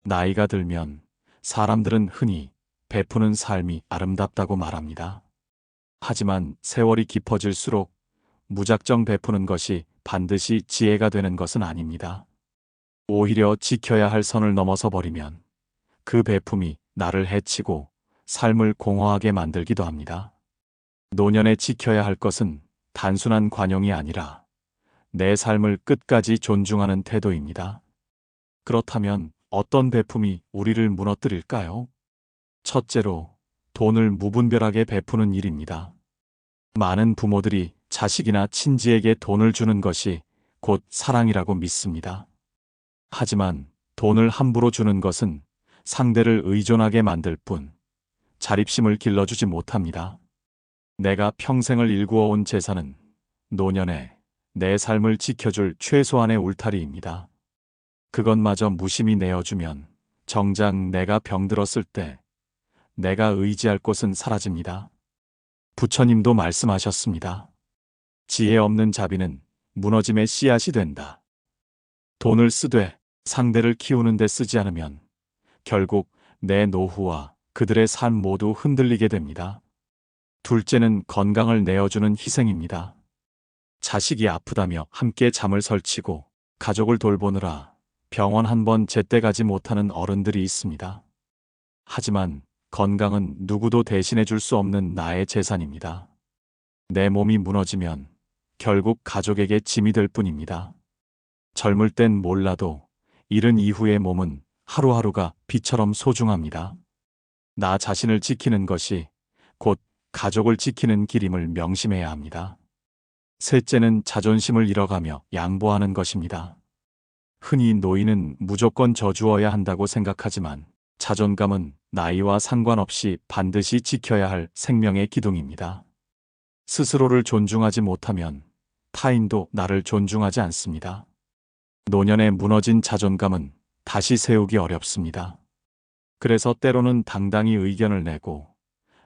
나이가 들면 사람들은 흔히 베푸는 삶이 아름답다고 말합니다. 하지만 세월이 깊어질수록 무작정 베푸는 것이 반드시 지혜가 되는 것은 아닙니다. 오히려 지켜야 할 선을 넘어서 버리면 그 베품이 나를 해치고 삶을 공허하게 만들기도 합니다. 노년에 지켜야 할 것은 단순한 관용이 아니라 내 삶을 끝까지 존중하는 태도입니다. 그렇다면 어떤 베품이 우리를 무너뜨릴까요? 첫째로, 돈을 무분별하게 베푸는 일입니다. 많은 부모들이 자식이나 친지에게 돈을 주는 것이 곧 사랑이라고 믿습니다. 하지만 돈을 함부로 주는 것은 상대를 의존하게 만들 뿐 자립심을 길러주지 못합니다. 내가 평생을 일구어온 재산은 노년에 내 삶을 지켜줄 최소한의 울타리입니다. 그것마저 무심히 내어주면 정작 내가 병들었을 때 내가 의지할 곳은 사라집니다. 부처님도 말씀하셨습니다. 지혜 없는 자비는 무너짐의 씨앗이 된다. 돈을 쓰되 상대를 키우는 데 쓰지 않으면 결국 내 노후와 그들의 삶 모두 흔들리게 됩니다. 둘째는 건강을 내어주는 희생입니다. 자식이 아프다며 함께 잠을 설치고 가족을 돌보느라 병원 한 번 제때 가지 못하는 어른들이 있습니다. 하지만 건강은 누구도 대신해 줄 수 없는 나의 재산입니다. 내 몸이 무너지면 결국 가족에게 짐이 될 뿐입니다. 젊을 땐 몰라도 이른 이후의 몸은 하루하루가 비처럼 소중합니다. 나 자신을 지키는 것이 곧 가족을 지키는 길임을 명심해야 합니다. 셋째는 자존심을 잃어가며 양보하는 것입니다. 흔히 노인은 무조건 져주어야 한다고 생각하지만 자존감은 나이와 상관없이 반드시 지켜야 할 생명의 기둥입니다. 스스로를 존중하지 못하면 타인도 나를 존중하지 않습니다. 노년에 무너진 자존감은 다시 세우기 어렵습니다. 그래서 때로는 당당히 의견을 내고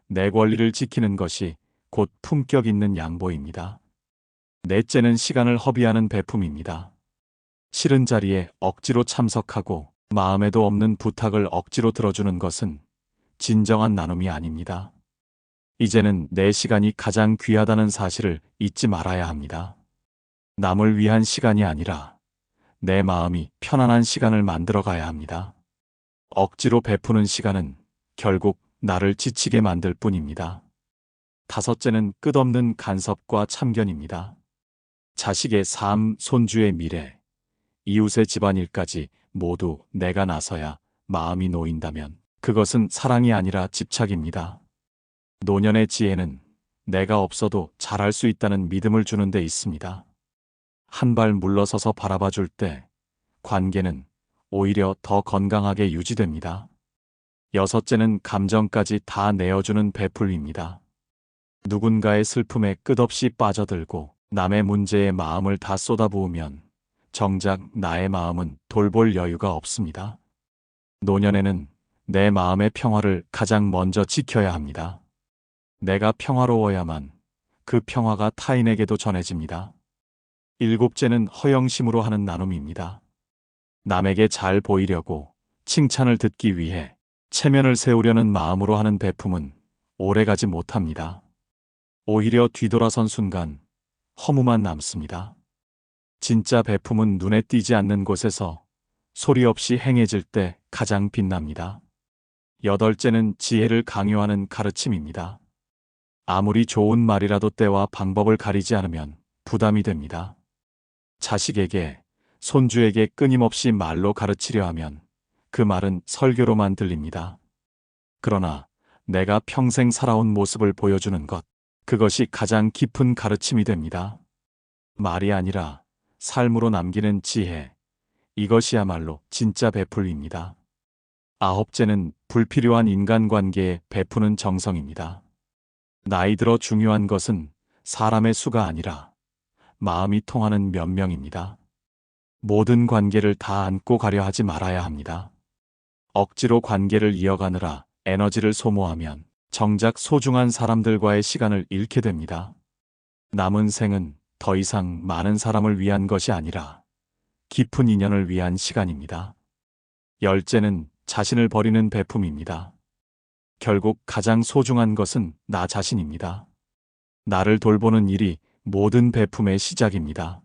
내 권리를 지키는 것이 곧 품격 있는 양보입니다. 넷째는 시간을 허비하는 베품입니다. 싫은 자리에 억지로 참석하고 마음에도 없는 부탁을 억지로 들어주는 것은 진정한 나눔이 아닙니다. 이제는 내 시간이 가장 귀하다는 사실을 잊지 말아야 합니다. 남을 위한 시간이 아니라 내 마음이 편안한 시간을 만들어 가야 합니다. 억지로 베푸는 시간은 결국 나를 지치게 만들 뿐입니다. 다섯째는 끝없는 간섭과 참견입니다. 자식의 삶, 손주의 미래, 이웃의 집안일까지 모두 내가 나서야 마음이 놓인다면 그것은 사랑이 아니라 집착입니다. 노년의 지혜는 내가 없어도 잘할 수 있다는 믿음을 주는 데 있습니다. 한 발 물러서서 바라봐 줄 때 관계는 오히려 더 건강하게 유지됩니다. 여섯째는 감정까지 다 내어주는 베풀입니다. 누군가의 슬픔에 끝없이 빠져들고 남의 문제에 마음을 다 쏟아부으면 정작 나의 마음은 돌볼 여유가 없습니다. 노년에는 내 마음의 평화를 가장 먼저 지켜야 합니다. 내가 평화로워야만 그 평화가 타인에게도 전해집니다. 일곱째는 허영심으로 하는 나눔입니다. 남에게 잘 보이려고 칭찬을 듣기 위해 체면을 세우려는 마음으로 하는 베품은 오래가지 못합니다. 오히려 뒤돌아선 순간 허무만 남습니다. 진짜 베품은 눈에 띄지 않는 곳에서 소리 없이 행해질 때 가장 빛납니다. 여덟째는 지혜를 강요하는 가르침입니다. 아무리 좋은 말이라도 때와 방법을 가리지 않으면 부담이 됩니다. 자식에게, 손주에게 끊임없이 말로 가르치려 하면 그 말은 설교로만 들립니다. 그러나 내가 평생 살아온 모습을 보여주는 것, 그것이 가장 깊은 가르침이 됩니다. 말이 아니라 삶으로 남기는 지혜, 이것이야말로 진짜 베풀입니다. 아홉째는 불필요한 인간관계에 베푸는 정성입니다. 나이 들어 중요한 것은 사람의 수가 아니라 마음이 통하는 몇 명입니다. 모든 관계를 다 안고 가려 하지 말아야 합니다. 억지로 관계를 이어가느라 에너지를 소모하면 정작 소중한 사람들과의 시간을 잃게 됩니다. 남은 생은 더 이상 많은 사람을 위한 것이 아니라 깊은 인연을 위한 시간입니다. 열째는 자신을 버리는 베품입니다. 결국 가장 소중한 것은 나 자신입니다. 나를 돌보는 일이 모든 베품의 시작입니다.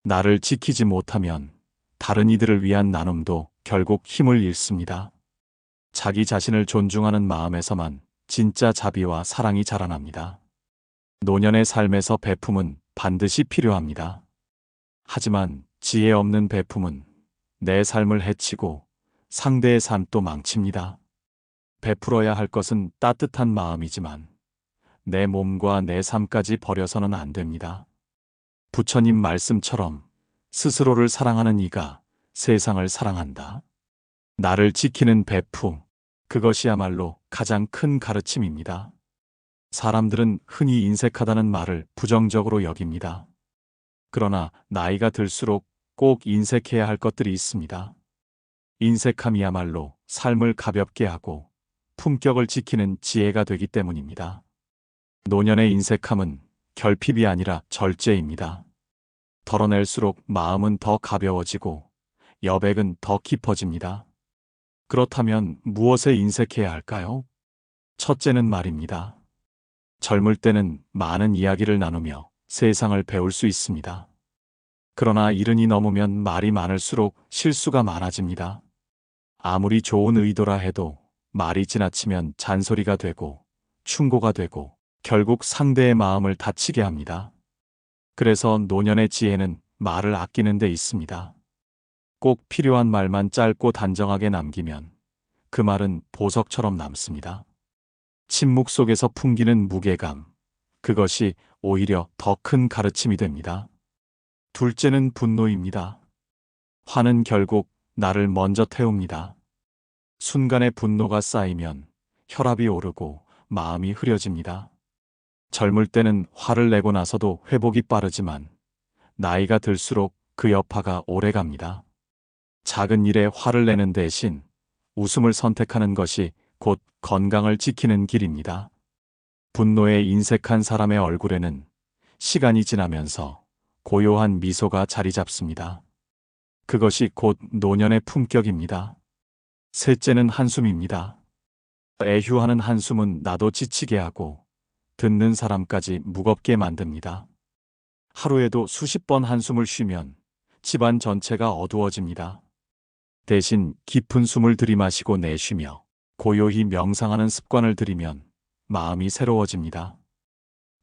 나를 지키지 못하면 다른 이들을 위한 나눔도 결국 힘을 잃습니다. 자기 자신을 존중하는 마음에서만 진짜 자비와 사랑이 자라납니다. 노년의 삶에서 베품은 반드시 필요합니다. 하지만 지혜 없는 베품은 내 삶을 해치고 상대의 삶도 망칩니다. 베풀어야 할 것은 따뜻한 마음이지만 내 몸과 내 삶까지 버려서는 안 됩니다. 부처님 말씀처럼 스스로를 사랑하는 이가 세상을 사랑한다. 나를 지키는 베품, 그것이야말로 가장 큰 가르침입니다. 사람들은 흔히 인색하다는 말을 부정적으로 여깁니다. 그러나 나이가 들수록 꼭 인색해야 할 것들이 있습니다. 인색함이야말로 삶을 가볍게 하고 품격을 지키는 지혜가 되기 때문입니다. 노년의 인색함은 결핍이 아니라 절제입니다. 덜어낼수록 마음은 더 가벼워지고 여백은 더 깊어집니다. 그렇다면 무엇에 인색해야 할까요? 첫째는 말입니다. 젊을 때는 많은 이야기를 나누며 세상을 배울 수 있습니다. 그러나 이른이 넘으면 말이 많을수록 실수가 많아집니다. 아무리 좋은 의도라 해도 말이 지나치면 잔소리가 되고 충고가 되고 결국 상대의 마음을 다치게 합니다. 그래서 노년의 지혜는 말을 아끼는 데 있습니다. 꼭 필요한 말만 짧고 단정하게 남기면 그 말은 보석처럼 남습니다. 침묵 속에서 풍기는 무게감, 그것이 오히려 더 큰 가르침이 됩니다. 둘째는 분노입니다. 화는 결국 나를 먼저 태웁니다. 순간의 분노가 쌓이면 혈압이 오르고 마음이 흐려집니다. 젊을 때는 화를 내고 나서도 회복이 빠르지만 나이가 들수록 그 여파가 오래갑니다. 작은 일에 화를 내는 대신 웃음을 선택하는 것이 곧 건강을 지키는 길입니다. 분노에 인색한 사람의 얼굴에는 시간이 지나면서 고요한 미소가 자리 잡습니다. 그것이 곧 노년의 품격입니다. 셋째는 한숨입니다. 애휴하는 한숨은 나도 지치게 하고 듣는 사람까지 무겁게 만듭니다. 하루에도 수십 번 한숨을 쉬면 집안 전체가 어두워집니다. 대신 깊은 숨을 들이마시고 내쉬며 고요히 명상하는 습관을 들이면 마음이 새로워집니다.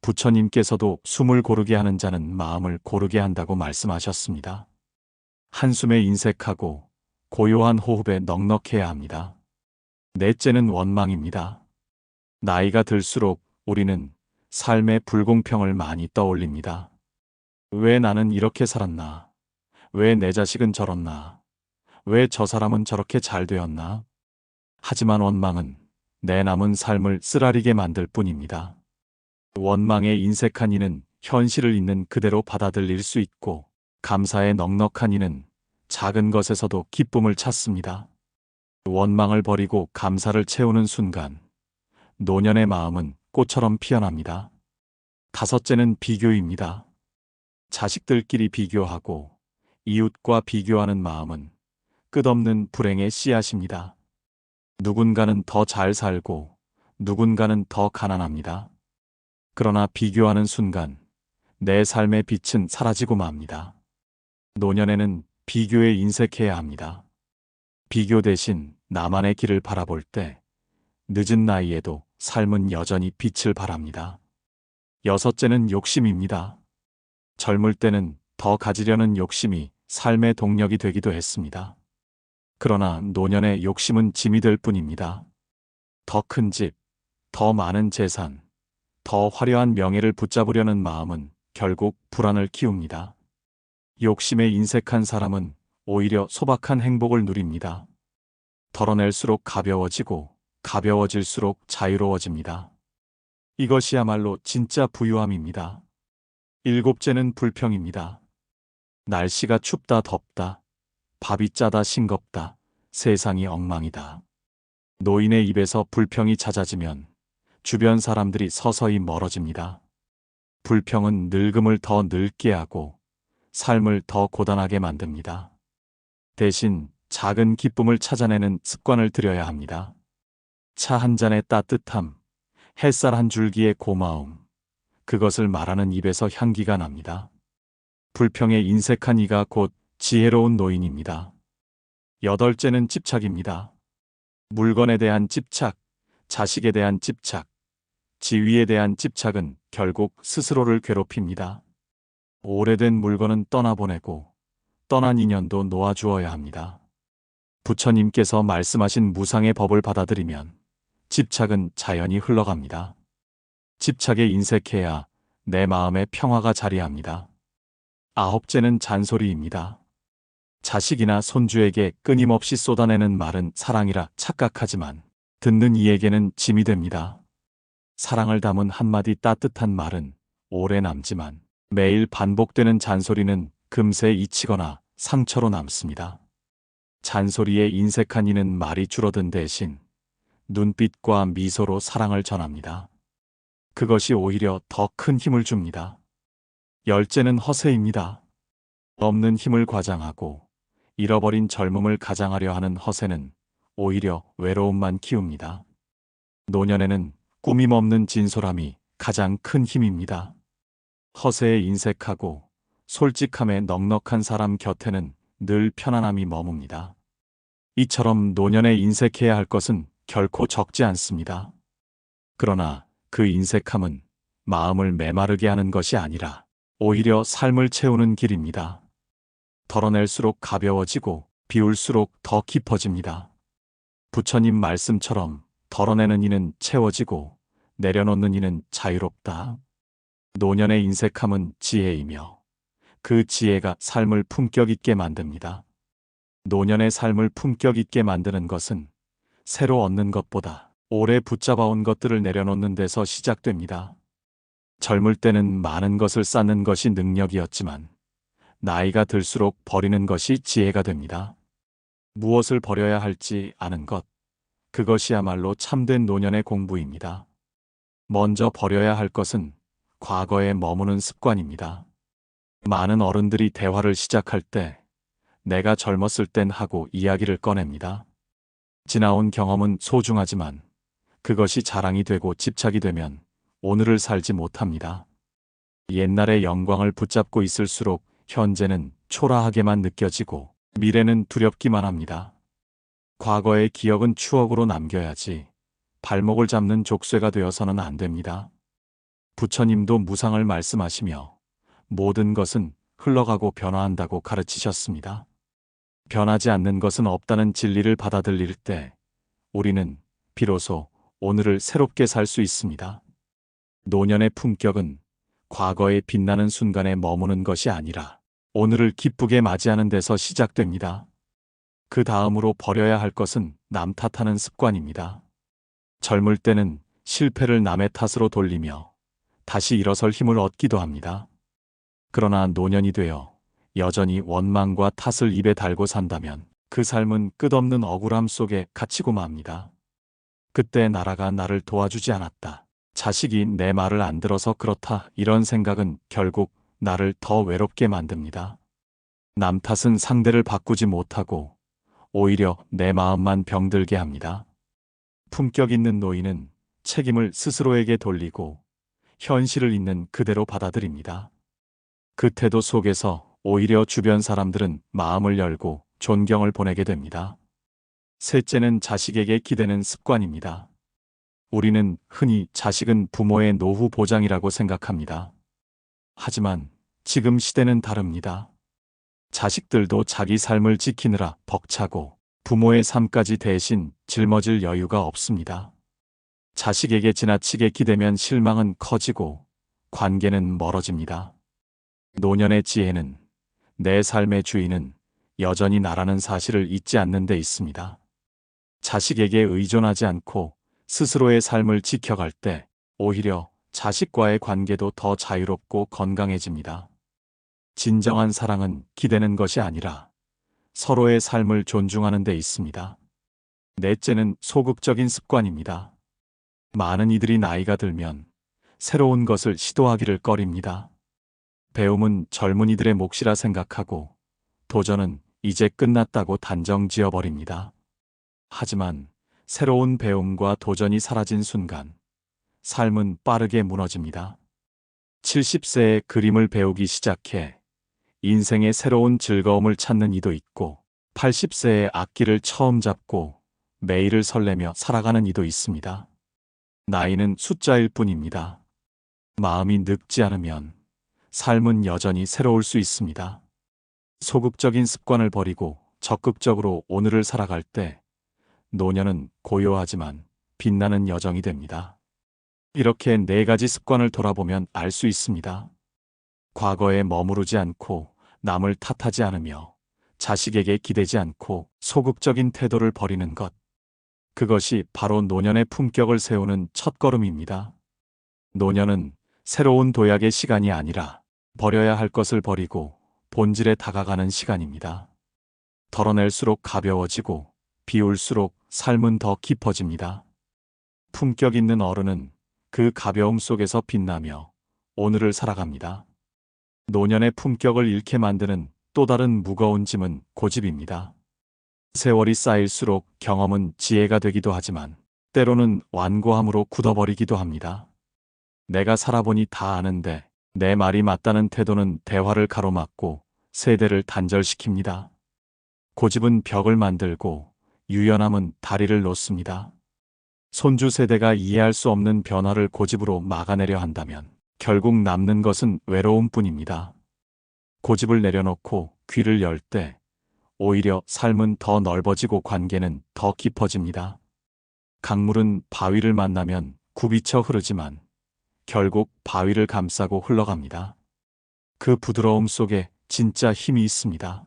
부처님께서도 숨을 고르게 하는 자는 마음을 고르게 한다고 말씀하셨습니다. 한숨에 인색하고 고요한 호흡에 넉넉해야 합니다. 넷째는 원망입니다. 나이가 들수록 우리는 삶의 불공평을 많이 떠올립니다. 왜 나는 이렇게 살았나? 왜 내 자식은 저렇나? 왜 저 사람은 저렇게 잘 되었나? 하지만 원망은 내 남은 삶을 쓰라리게 만들 뿐입니다. 원망에 인색한 이는 현실을 있는 그대로 받아들일 수 있고 감사에 넉넉한 이는 작은 것에서도 기쁨을 찾습니다. 원망을 버리고 감사를 채우는 순간 노년의 마음은 꽃처럼 피어납니다. 다섯째는 비교입니다. 자식들끼리 비교하고 이웃과 비교하는 마음은 끝없는 불행의 씨앗입니다. 누군가는 더 잘 살고 누군가는 더 가난합니다. 그러나 비교하는 순간 내 삶의 빛은 사라지고 맙니다. 노년에는 비교에 인색해야 합니다. 비교 대신 나만의 길을 바라볼 때 늦은 나이에도 삶은 여전히 빛을 발합니다. 여섯째는 욕심입니다. 젊을 때는 더 가지려는 욕심이 삶의 동력이 되기도 했습니다. 그러나 노년의 욕심은 짐이 될 뿐입니다. 더 큰 집, 더 많은 재산, 더 화려한 명예를 붙잡으려는 마음은 결국 불안을 키웁니다. 욕심에 인색한 사람은 오히려 소박한 행복을 누립니다. 덜어낼수록 가벼워지고 가벼워질수록 자유로워집니다. 이것이야말로 진짜 부유함입니다. 일곱째는 불평입니다. 날씨가 춥다 덥다, 밥이 짜다 싱겁다, 세상이 엉망이다. 노인의 입에서 불평이 잦아지면 주변 사람들이 서서히 멀어집니다. 불평은 늙음을 더 늙게 하고 삶을 더 고단하게 만듭니다. 대신 작은 기쁨을 찾아내는 습관을 들여야 합니다. 차 한 잔의 따뜻함, 햇살 한 줄기의 고마움, 그것을 말하는 입에서 향기가 납니다. 불평에 인색한 이가 곧 지혜로운 노인입니다. 여덟째는 집착입니다. 물건에 대한 집착, 자식에 대한 집착, 지위에 대한 집착은 결국 스스로를 괴롭힙니다. 오래된 물건은 떠나보내고 떠난 인연도 놓아주어야 합니다. 부처님께서 말씀하신 무상의 법을 받아들이면 집착은 자연히 흘러갑니다. 집착에 인색해야 내 마음에 평화가 자리합니다. 아홉째는 잔소리입니다. 자식이나 손주에게 끊임없이 쏟아내는 말은 사랑이라 착각하지만 듣는 이에게는 짐이 됩니다. 사랑을 담은 한마디 따뜻한 말은 오래 남지만 매일 반복되는 잔소리는 금세 잊히거나 상처로 남습니다. 잔소리에 인색한 이는 말이 줄어든 대신 눈빛과 미소로 사랑을 전합니다. 그것이 오히려 더 큰 힘을 줍니다. 열째는 허세입니다. 없는 힘을 과장하고 잃어버린 젊음을 가장하려 하는 허세는 오히려 외로움만 키웁니다. 노년에는 꾸밈 없는 진솔함이 가장 큰 힘입니다. 허세에 인색하고 솔직함에 넉넉한 사람 곁에는 늘 편안함이 머뭅니다. 이처럼 노년에 인색해야 할 것은 결코 적지 않습니다. 그러나 그 인색함은 마음을 메마르게 하는 것이 아니라 오히려 삶을 채우는 길입니다. 덜어낼수록 가벼워지고 비울수록 더 깊어집니다. 부처님 말씀처럼 덜어내는 이는 채워지고 내려놓는 이는 자유롭다. 노년의 인색함은 지혜이며 그 지혜가 삶을 품격 있게 만듭니다. 노년의 삶을 품격 있게 만드는 것은 새로 얻는 것보다 오래 붙잡아온 것들을 내려놓는 데서 시작됩니다. 젊을 때는 많은 것을 쌓는 것이 능력이었지만 나이가 들수록 버리는 것이 지혜가 됩니다. 무엇을 버려야 할지 아는 것, 그것이야말로 참된 노년의 공부입니다. 먼저 버려야 할 것은 과거에 머무는 습관입니다. 많은 어른들이 대화를 시작할 때 내가 젊었을 땐 하고 이야기를 꺼냅니다. 지나온 경험은 소중하지만 그것이 자랑이 되고 집착이 되면 오늘을 살지 못합니다. 옛날의 영광을 붙잡고 있을수록 현재는 초라하게만 느껴지고 미래는 두렵기만 합니다. 과거의 기억은 추억으로 남겨야지 발목을 잡는 족쇄가 되어서는 안 됩니다. 부처님도 무상을 말씀하시며 모든 것은 흘러가고 변화한다고 가르치셨습니다. 변하지 않는 것은 없다는 진리를 받아들일 때 우리는 비로소 오늘을 새롭게 살 수 있습니다. 노년의 품격은 과거의 빛나는 순간에 머무는 것이 아니라 오늘을 기쁘게 맞이하는 데서 시작됩니다. 그 다음으로 버려야 할 것은 남 탓하는 습관입니다. 젊을 때는 실패를 남의 탓으로 돌리며 다시 일어설 힘을 얻기도 합니다. 그러나 노년이 되어 여전히 원망과 탓을 입에 달고 산다면 그 삶은 끝없는 억울함 속에 갇히고 맙니다. 그때 나라가 나를 도와주지 않았다. 자식이 내 말을 안 들어서 그렇다. 이런 생각은 결국 나를 더 외롭게 만듭니다. 남 탓은 상대를 바꾸지 못하고 오히려 내 마음만 병들게 합니다. 품격 있는 노인은 책임을 스스로에게 돌리고 현실을 있는 그대로 받아들입니다. 그 태도 속에서 오히려 주변 사람들은 마음을 열고 존경을 보내게 됩니다. 셋째는 자식에게 기대는 습관입니다. 우리는 흔히 자식은 부모의 노후 보장이라고 생각합니다. 하지만 지금 시대는 다릅니다. 자식들도 자기 삶을 지키느라 벅차고 부모의 삶까지 대신 짊어질 여유가 없습니다. 자식에게 지나치게 기대면 실망은 커지고 관계는 멀어집니다. 노년의 지혜는 내 삶의 주인은 여전히 나라는 사실을 잊지 않는 데 있습니다. 자식에게 의존하지 않고 스스로의 삶을 지켜갈 때 오히려 자식과의 관계도 더 자유롭고 건강해집니다. 진정한 사랑은 기대는 것이 아니라 서로의 삶을 존중하는 데 있습니다. 넷째는 소극적인 습관입니다. 많은 이들이 나이가 들면 새로운 것을 시도하기를 꺼립니다. 배움은 젊은이들의 몫이라 생각하고 도전은 이제 끝났다고 단정 지어버립니다. 하지만 새로운 배움과 도전이 사라진 순간 삶은 빠르게 무너집니다. 70세에 그림을 배우기 시작해 인생의 새로운 즐거움을 찾는 이도 있고 80세에 악기를 처음 잡고 매일을 설레며 살아가는 이도 있습니다. 나이는 숫자일 뿐입니다. 마음이 늙지 않으면 삶은 여전히 새로울 수 있습니다. 소극적인 습관을 버리고 적극적으로 오늘을 살아갈 때 노년은 고요하지만 빛나는 여정이 됩니다. 이렇게 4가지 습관을 돌아보면 알 수 있습니다. 과거에 머무르지 않고 남을 탓하지 않으며 자식에게 기대지 않고 소극적인 태도를 버리는 것. 그것이 바로 노년의 품격을 세우는 첫걸음입니다. 노년은 새로운 도약의 시간이 아니라 버려야 할 것을 버리고 본질에 다가가는 시간입니다. 덜어낼수록 가벼워지고 비울수록 삶은 더 깊어집니다. 품격 있는 어른은 그 가벼움 속에서 빛나며 오늘을 살아갑니다. 노년의 품격을 잃게 만드는 또 다른 무거운 짐은 고집입니다. 세월이 쌓일수록 경험은 지혜가 되기도 하지만 때로는 완고함으로 굳어버리기도 합니다. 내가 살아보니 다 아는데 내 말이 맞다는 태도는 대화를 가로막고 세대를 단절시킵니다. 고집은 벽을 만들고 유연함은 다리를 놓습니다. 손주 세대가 이해할 수 없는 변화를 고집으로 막아내려 한다면 결국 남는 것은 외로움뿐입니다. 고집을 내려놓고 귀를 열 때 오히려 삶은 더 넓어지고 관계는 더 깊어집니다. 강물은 바위를 만나면 굽이쳐 흐르지만 결국 바위를 감싸고 흘러갑니다. 그 부드러움 속에 진짜 힘이 있습니다.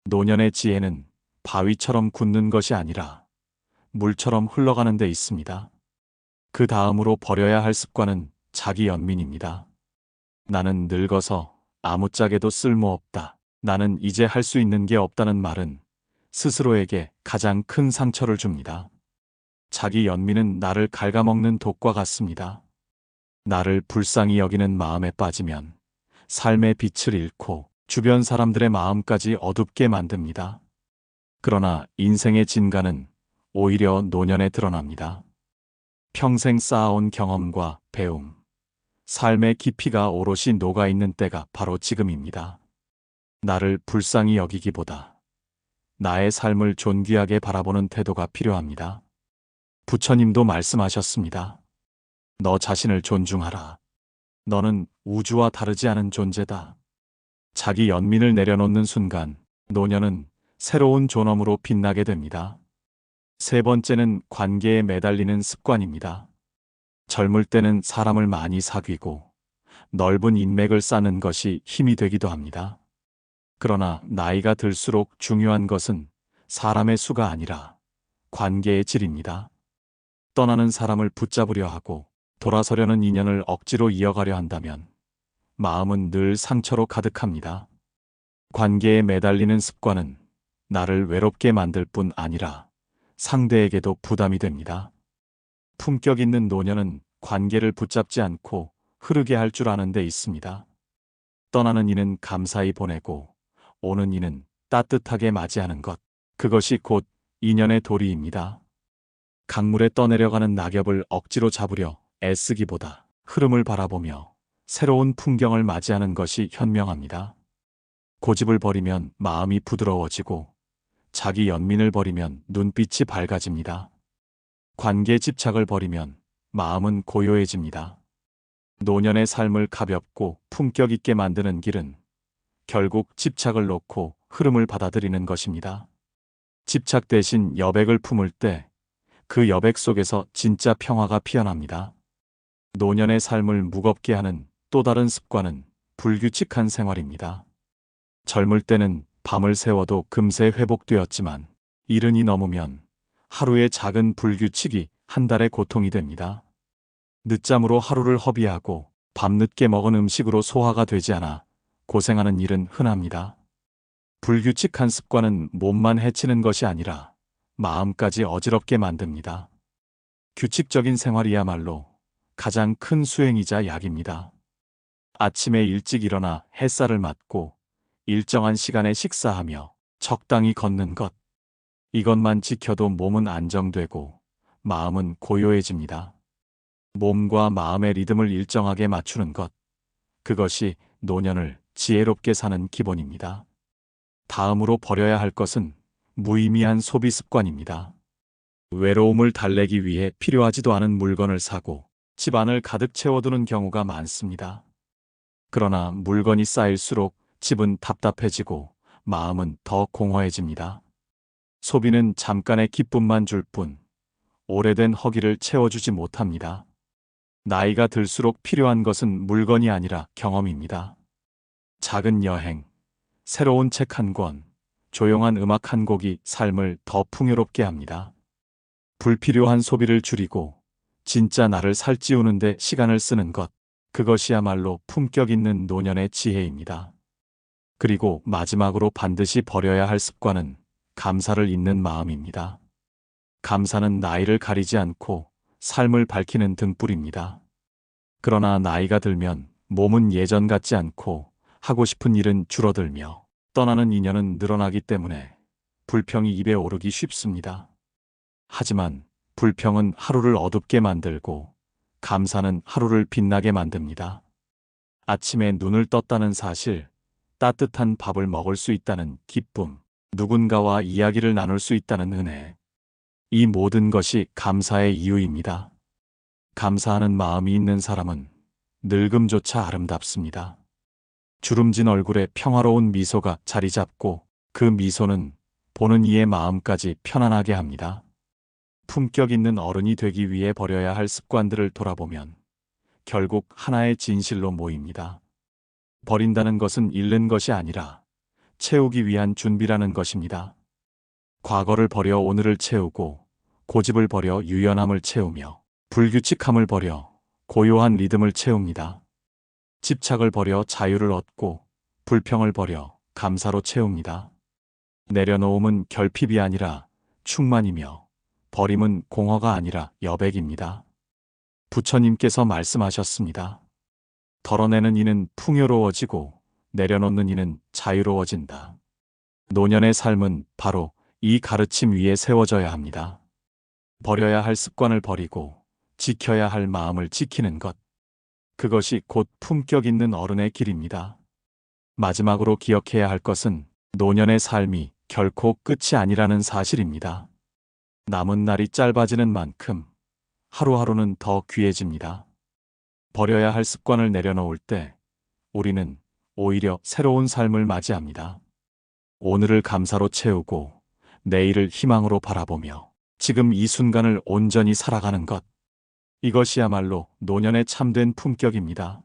노년의 지혜는 바위처럼 굳는 것이 아니라 물처럼 흘러가는 데 있습니다. 그 다음으로 버려야 할 습관은 자기 연민입니다. 나는 늙어서 아무짝에도 쓸모없다. 나는 이제 할 수 있는 게 없다는 말은 스스로에게 가장 큰 상처를 줍니다. 자기 연민은 나를 갉아먹는 독과 같습니다. 나를 불쌍히 여기는 마음에 빠지면 삶의 빛을 잃고 주변 사람들의 마음까지 어둡게 만듭니다. 그러나 인생의 진가는 오히려 노년에 드러납니다. 평생 쌓아온 경험과 배움, 삶의 깊이가 오롯이 녹아있는 때가 바로 지금입니다. 나를 불쌍히 여기기보다 나의 삶을 존귀하게 바라보는 태도가 필요합니다. 부처님도 말씀하셨습니다. 너 자신을 존중하라. 너는 우주와 다르지 않은 존재다. 자기 연민을 내려놓는 순간 노년은 새로운 존엄으로 빛나게 됩니다. 3번째는 관계에 매달리는 습관입니다. 젊을 때는 사람을 많이 사귀고 넓은 인맥을 쌓는 것이 힘이 되기도 합니다. 그러나 나이가 들수록 중요한 것은 사람의 수가 아니라 관계의 질입니다. 떠나는 사람을 붙잡으려 하고 돌아서려는 인연을 억지로 이어가려 한다면 마음은 늘 상처로 가득합니다. 관계에 매달리는 습관은 나를 외롭게 만들 뿐 아니라 상대에게도 부담이 됩니다. 품격 있는 노년은 관계를 붙잡지 않고 흐르게 할 줄 아는 데 있습니다. 떠나는 이는 감사히 보내고 오는 이는 따뜻하게 맞이하는 것. 그것이 곧 인연의 도리입니다. 강물에 떠내려가는 낙엽을 억지로 잡으려 애쓰기보다 흐름을 바라보며 새로운 풍경을 맞이하는 것이 현명합니다. 고집을 버리면 마음이 부드러워지고 자기 연민을 버리면 눈빛이 밝아집니다. 관계 집착을 버리면 마음은 고요해집니다. 노년의 삶을 가볍고 품격 있게 만드는 길은 결국 집착을 놓고 흐름을 받아들이는 것입니다. 집착 대신 여백을 품을 때 그 여백 속에서 진짜 평화가 피어납니다. 노년의 삶을 무겁게 하는 또 다른 습관은 불규칙한 생활입니다. 젊을 때는 밤을 새워도 금세 회복되었지만 이른이 넘으면 하루의 작은 불규칙이 한 달의 고통이 됩니다. 늦잠으로 하루를 허비하고 밤늦게 먹은 음식으로 소화가 되지 않아 고생하는 일은 흔합니다. 불규칙한 습관은 몸만 해치는 것이 아니라 마음까지 어지럽게 만듭니다. 규칙적인 생활이야말로 가장 큰 수행이자 약입니다. 아침에 일찍 일어나 햇살을 맞고 일정한 시간에 식사하며 적당히 걷는 것. 이것만 지켜도 몸은 안정되고 마음은 고요해집니다. 몸과 마음의 리듬을 일정하게 맞추는 것. 그것이 노년을 지혜롭게 사는 기본입니다. 다음으로 버려야 할 것은 무의미한 소비 습관입니다. 외로움을 달래기 위해 필요하지도 않은 물건을 사고 집안을 가득 채워두는 경우가 많습니다. 그러나 물건이 쌓일수록 집은 답답해지고 마음은 더 공허해집니다. 소비는 잠깐의 기쁨만 줄 뿐, 오래된 허기를 채워주지 못합니다. 나이가 들수록 필요한 것은 물건이 아니라 경험입니다. 작은 여행, 새로운 책 한 권, 조용한 음악 한 곡이 삶을 더 풍요롭게 합니다. 불필요한 소비를 줄이고 진짜 나를 살찌우는데 시간을 쓰는 것, 그것이야말로 품격 있는 노년의 지혜입니다. 그리고 마지막으로 반드시 버려야 할 습관은 감사를 잇는 마음입니다. 감사는 나이를 가리지 않고 삶을 밝히는 등불입니다. 그러나 나이가 들면 몸은 예전 같지 않고 하고 싶은 일은 줄어들며 떠나는 인연은 늘어나기 때문에 불평이 입에 오르기 쉽습니다. 하지만 불평은 하루를 어둡게 만들고 감사는 하루를 빛나게 만듭니다. 아침에 눈을 떴다는 사실, 따뜻한 밥을 먹을 수 있다는 기쁨, 누군가와 이야기를 나눌 수 있다는 은혜. 이 모든 것이 감사의 이유입니다. 감사하는 마음이 있는 사람은 늙음조차 아름답습니다. 주름진 얼굴에 평화로운 미소가 자리 잡고 그 미소는 보는 이의 마음까지 편안하게 합니다. 품격 있는 어른이 되기 위해 버려야 할 습관들을 돌아보면 결국 하나의 진실로 모입니다. 버린다는 것은 잃는 것이 아니라 채우기 위한 준비라는 것입니다. 과거를 버려 오늘을 채우고 고집을 버려 유연함을 채우며 불규칙함을 버려 고요한 리듬을 채웁니다. 집착을 버려 자유를 얻고 불평을 버려 감사로 채웁니다. 내려놓음은 결핍이 아니라 충만이며 버림은 공허가 아니라 여백입니다. 부처님께서 말씀하셨습니다. 덜어내는 이는 풍요로워지고 내려놓는 이는 자유로워진다. 노년의 삶은 바로 이 가르침 위에 세워져야 합니다. 버려야 할 습관을 버리고 지켜야 할 마음을 지키는 것. 그것이 곧 품격 있는 어른의 길입니다. 마지막으로 기억해야 할 것은 노년의 삶이 결코 끝이 아니라는 사실입니다. 남은 날이 짧아지는 만큼 하루하루는 더 귀해집니다. 버려야 할 습관을 내려놓을 때 우리는 오히려 새로운 삶을 맞이합니다. 오늘을 감사로 채우고 내일을 희망으로 바라보며 지금 이 순간을 온전히 살아가는 것. 이것이야말로 노년의 참된 품격입니다.